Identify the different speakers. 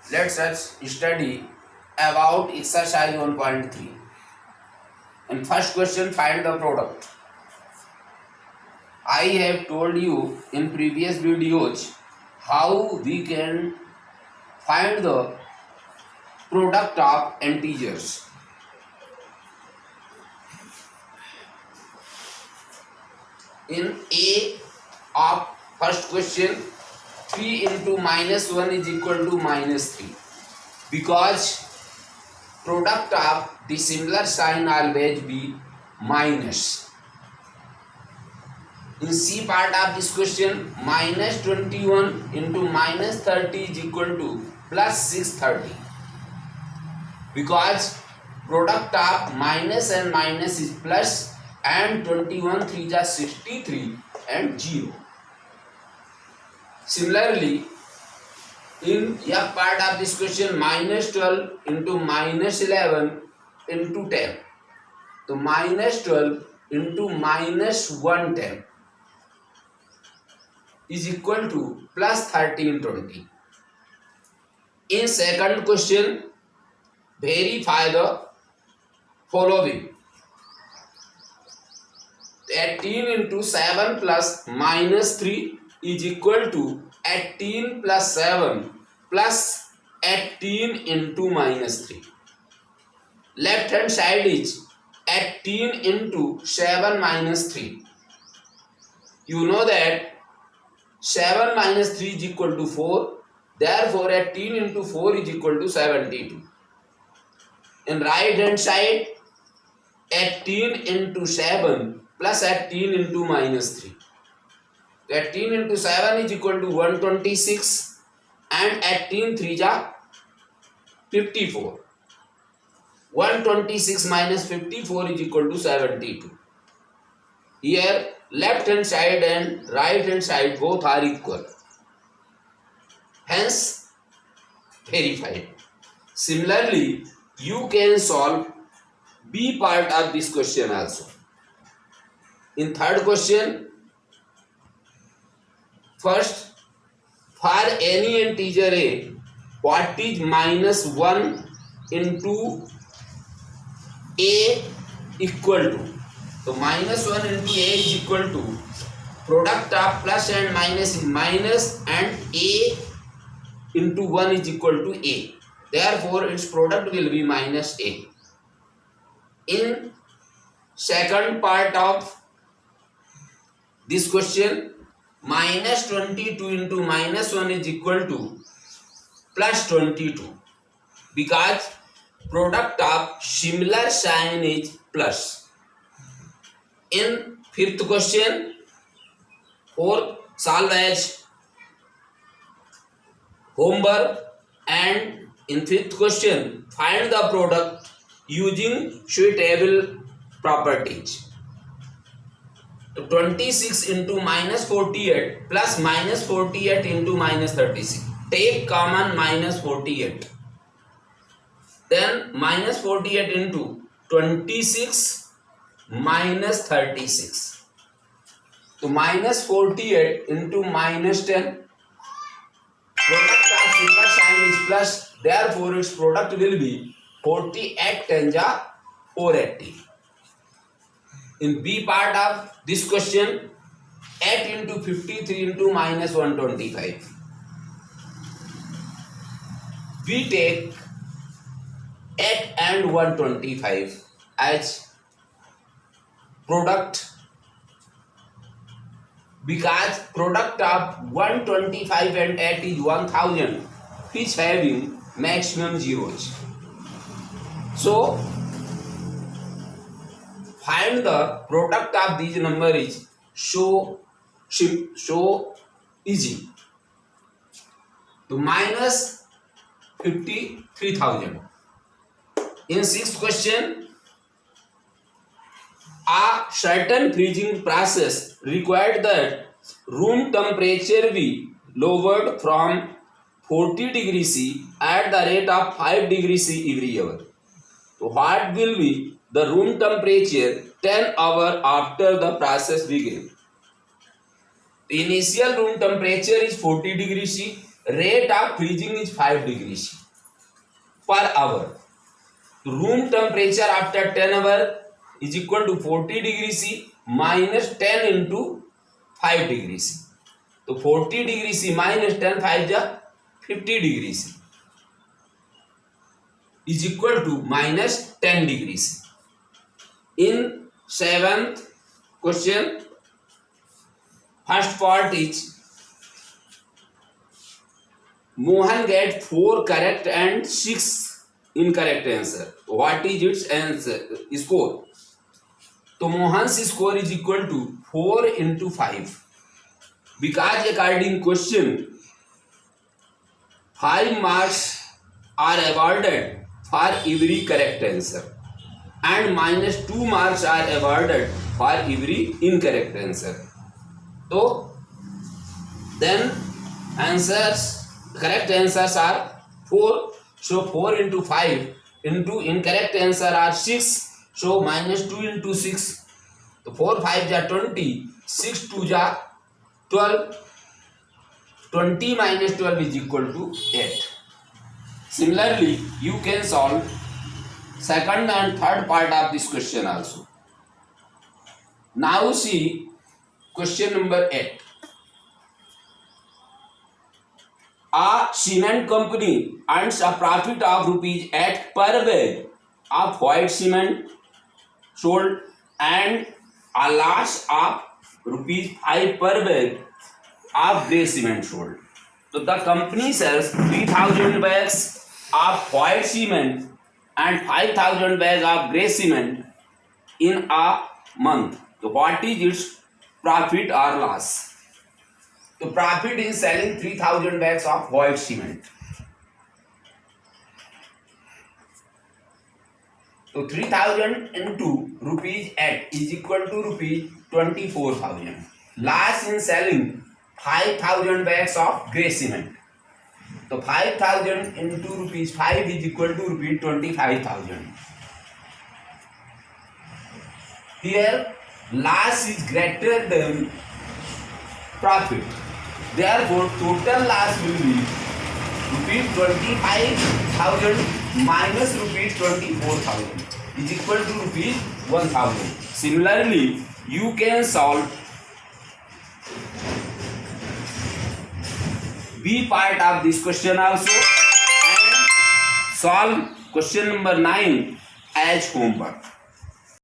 Speaker 1: Let us study about exercise 1.3. And first question, find the product. I have told you in previous videos how we can find the product of integers. In A of first question, 3 into minus 1 is equal to minus 3, because product of the similar sign always be minus. In C part of this question, minus 21 into minus 30 is equal to plus 630, because product of minus and minus is plus, and 21 3 is 63 and 0. Similarly, in F part of this question, minus 12 into minus 11 into 10. So minus 12 into minus 110 is equal to plus 1320. In second question, verify the following. 18 into 7 plus minus 3 is equal to 18 plus 7 plus 18 into minus 3. Left hand side is 18 into 7 minus 3. You know that 7 minus 3 is equal to 4. Therefore, 18 into 4 is equal to 72. In right hand side, 18 into 7 plus 18 into minus 3. 18 into 7 is equal to 126 and 18 3 is 54. 126 minus 54 is equal to 72. Here left hand side and right hand side both are equal. Hence verified. Similarly, you can solve B part of this question also. In third question, first, for any integer a, what is minus 1 into a equal to? So minus 1 into a is equal to product of plus and minus is minus, and a into 1 is equal to a. Therefore, its product will be minus a. In second part of this question, minus 22 into minus 1 is equal to plus 22, because product of similar sign is plus. In fifth question, or solve as homework, and in fifth question, find the product using suitable properties. 26 into minus 48 plus minus 48 into minus 36. Take common minus 48. Then minus 48 into 26 minus 36. So minus 48 into minus 10. Product of similar sign is plus. Therefore, its product will be 48 10 ja 480. In B part of this question, 8 into 53 into minus 125. We take 8 and 125 as product, because product of 125 and 8 is 1000, which having maximum zeros. So find the product of these number is so easy. To minus 53,000. In sixth question, a certain freezing process required that room temperature be lowered from 40 degrees C at the rate of 5 degrees C every hour. So what will be the room temperature 10 hours after the process begins? The initial room temperature is 40 degrees C, rate of freezing is 5 degrees per hour. Room temperature after 10 hours is equal to 40 degrees C minus 10 into 5 degrees C. तो 40 degree C minus 10 5 जा 50 degree C is equal to minus 10 degrees. In 7th question, first part is Mohan get 4 correct and 6 incorrect answer. What is its answer score? तो Mohan's score is equal to 4 into 5. Because according question, 5 marks are awarded for every correct answer and minus 2 marks are awarded for every incorrect answer. So then correct answers are 4. So 4 into 5 into incorrect answer are 6. So minus 2 into 6. So 4 5 ja 20. 6 2 ja 12. 20 minus 12 is equal to 8. Similarly, you can solve second and third part of this question also. Now see question number 8. A cement company earns a profit of rupees 8 per bag of white cement sold and a loss of rupees 5 per bag of grey cement sold. So the company sells 3000 bags of white cement and 5000 bags of grey cement in a month. So what is its profit or loss? So profit is selling 3000 bags of white cement. So 3000 into rupees 8 is equal to rupees 24,000. Loss in selling 5000 bags of grey cement. So 5000 into rupees 5 is equal to rupees 25,000. Here loss is greater than profit. Therefore total loss will be rupees 25,000 minus rupees 24,000 is equal to rupees 1,000. Similarly, you can solve B part of this question also and solve question number 9 as homework.